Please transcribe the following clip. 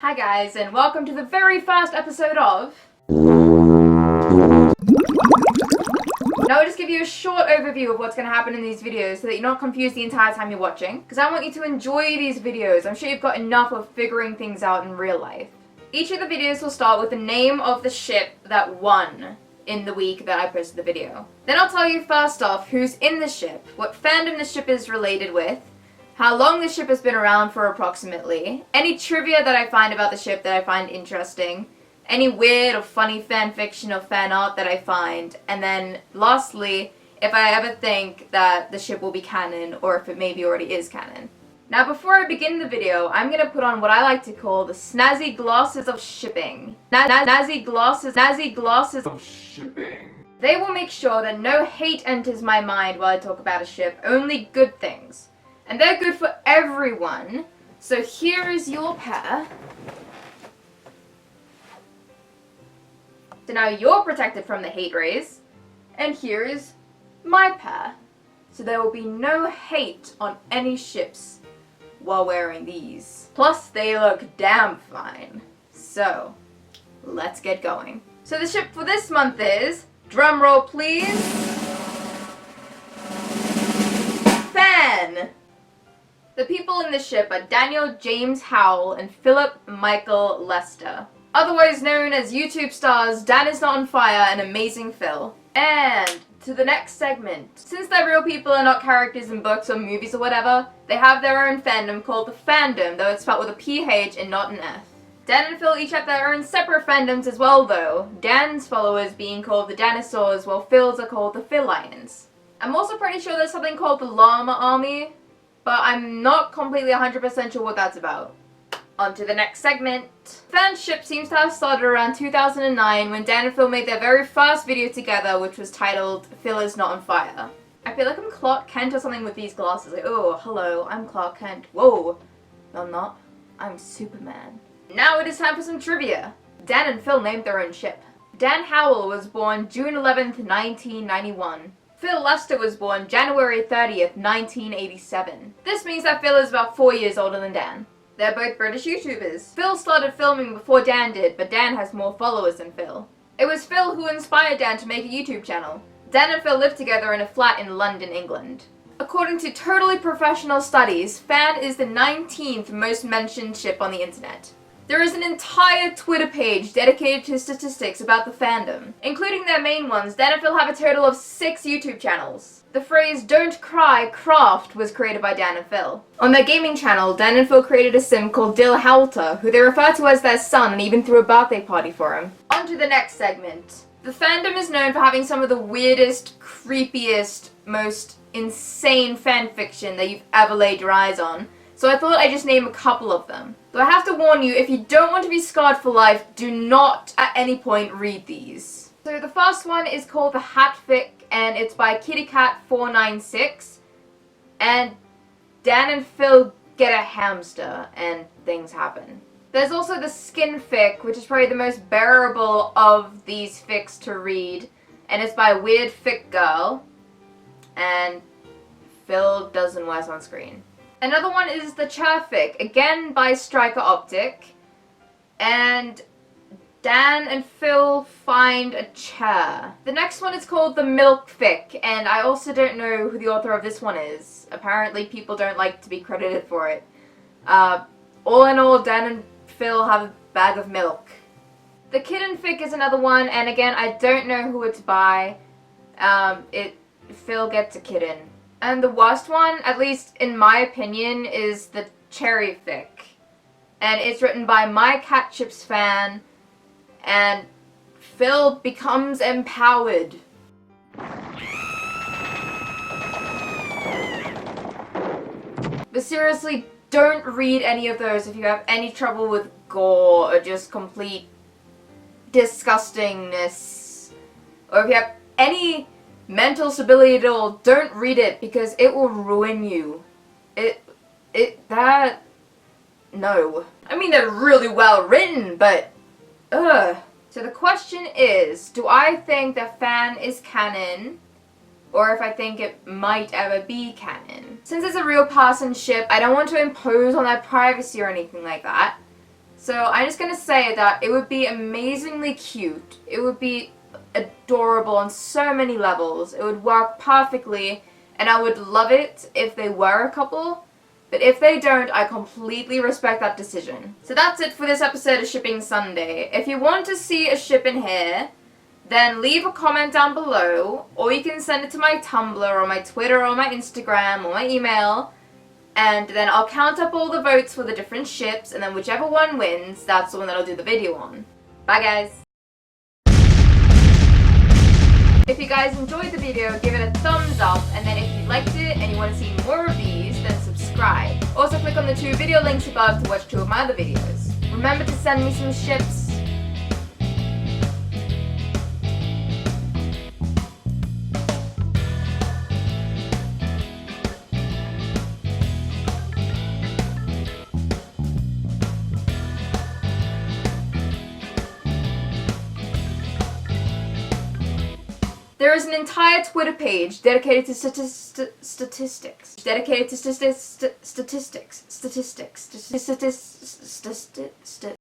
Hi guys, and welcome to the very first episode of... Now I'll just give you a short overview of what's going to happen in these videos so that you're not confused the entire time you're watching, because I want you to enjoy these videos. I'm sure you've got enough of figuring things out in real life. Each of the videos will start with the name of the ship that won in the week that I posted the video. Then I'll tell you first off who's in the ship, what fandom the ship is related with, how long the ship has been around for approximately, any trivia that I find about the ship that I find interesting, any weird or funny fan fiction or fan art that I find, and then lastly, if I ever think that the ship will be canon or if it maybe already is canon. Now before I begin the video, I'm gonna put on what I like to call the snazzy glasses of shipping. Snazzy glasses of shipping. They will make sure that no hate enters my mind while I talk about a ship, only good things. And they're good for everyone. So here is your pair. So now you're protected from the hate rays. And here is my pair. So there will be no hate on any ships while wearing these. Plus they look damn fine. So let's get going. So the ship for this month is, drum roll please, Phan. The people in the ship are Daniel James Howell and Philip Michael Lester, otherwise known as YouTube stars Danisnotonfire and AmazingPhil. And to the next segment. Since they're real people and not characters in books or movies or whatever, they have their own fandom called the Fandom, though it's spelled with a PH and not an F. Dan and Phil each have their own separate fandoms as well though, Dan's followers being called the Dinosaurs while Phil's are called the Feelins. I'm also pretty sure there's something called the Llama Army, but I'm not completely 100% sure what that's about. On to the next segment. Phan's ship seems to have started around 2009 when Dan and Phil made their very first video together, which was titled Phil is Not on Fire. I feel like I'm Clark Kent or something with these glasses. Like, oh, hello, I'm Clark Kent. Whoa. No, I'm not. I'm Superman. Now it is time for some trivia. Dan and Phil named their own ship. Dan Howell was born June 11th, 1991. Phil Lester was born January 30th, 1987. This means that Phil is about 4 years older than Dan. They're both British YouTubers. Phil started filming before Dan did, but Dan has more followers than Phil. It was Phil who inspired Dan to make a YouTube channel. Dan and Phil live together in a flat in London, England. According to totally professional studies, Phan is the 19th most mentioned ship on the internet. There is an entire Twitter page dedicated to statistics about the fandom. Including their main ones, Dan and Phil have a total of 6 YouTube channels. The phrase "Don't Cry, Craft" was created by Dan and Phil. On their gaming channel, Dan and Phil created a sim called Dill Halter, who they refer to as their son and even threw a birthday party for him. On to the next segment. The fandom is known for having some of the weirdest, creepiest, most insane fanfiction that you've ever laid your eyes on. So I thought I'd just name a couple of them. Though I have to warn you, if you don't want to be scarred for life, do not at any point read these. So the first one is called The Hatfic, and it's by KittyCat496. And Dan and Phil get a hamster, and things happen. There's also the Skin Fic, which is probably the most bearable of these fics to read. And it's by Weird Fic Girl. And Phil doesn't wear sunscreen. Another one is the Chair Fic, again by Striker Optic, and Dan and Phil find a chair. The next one is called the Milk Fic, and I also don't know who the author of this one is. Apparently people don't like to be credited for it. All in all, Dan and Phil have a bag of milk. The Kitten Fic is another one, and again, I don't know who it's by. Phil gets a kitten. And the worst one, at least in my opinion, is the Cherry Fic. And it's written by My Cat Chips Fan, and Phil becomes empowered. But seriously, don't read any of those if you have any trouble with gore or just complete disgustingness. Or if you have any mental stability at all, don't read it because it will ruin you. No. I mean, they're really well written, but ugh. So the question is, do I think that Phan is canon? Or if I think it might ever be canon? Since it's a real person ship, I don't want to impose on their privacy or anything like that. So I'm just gonna say that it would be amazingly cute. It would be adorable on so many levels. It would work perfectly, and I would love it if they were a couple. But if they don't, I completely respect that decision. So that's it for this episode of Shipping Sunday. If you want to see a ship in here, then leave a comment down below, or you can send it to my Tumblr, or my Twitter, or my Instagram, or my email, and then I'll count up all the votes for the different ships, and then whichever one wins, that's the one that I'll do the video on. Bye guys! If you guys enjoyed the video, give it a thumbs up, and then if you liked it and you want to see more of these, then subscribe. Also click on the 2 video links above to watch 2 of my other videos. Remember to send me some ships. There is an entire Twitter page dedicated to statistics.